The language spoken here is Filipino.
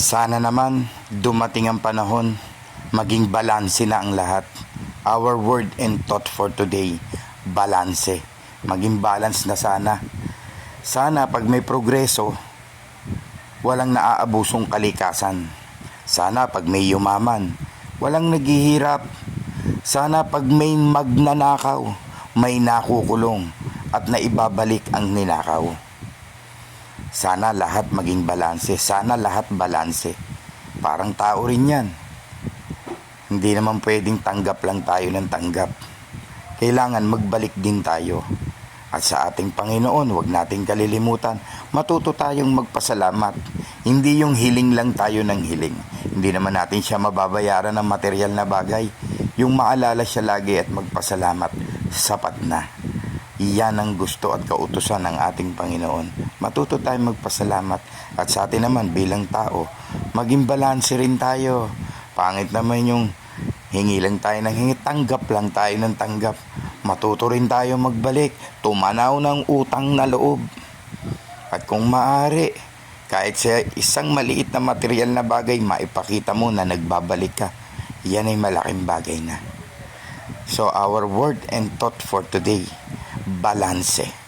Sana naman dumating ang panahon, maging balanse na ang lahat. Our word and thought for today, balanse. Maging balance na sana. Sana pag may progreso, walang naaabusong kalikasan. Sana pag may yumaman, walang naghihirap. Sana pag may magnanakaw, may nakukulong at naibabalik ang ninakaw. Sana lahat maging balanse. Sana lahat balanse. Parang tao rin yan. Hindi naman pwedeng tanggap lang tayo ng tanggap. Kailangan magbalik din tayo. At sa ating Panginoon, huwag nating kalilimutan, matuto tayong magpasalamat. Hindi yung hiling lang tayo ng hiling. Hindi naman natin siya mababayaran ng material na bagay. Yung maalala siya lagi at magpasalamat, sapat na. Iyan ang gusto at kautusan ng ating Panginoon. Matuto tayong magpasalamat. At sa atin naman bilang tao, maging balanse rin tayo. Pangit naman yung hingi lang tayo ng hingi, tanggap lang tayo ng tanggap. Matuto rin tayo magbalik, tumanaw ng utang na loob. At kung maaari, kahit sa isang maliit na material na bagay, maipakita mo na nagbabalik ka. Yan ay malaking bagay na. So our word and thought for today, balanse.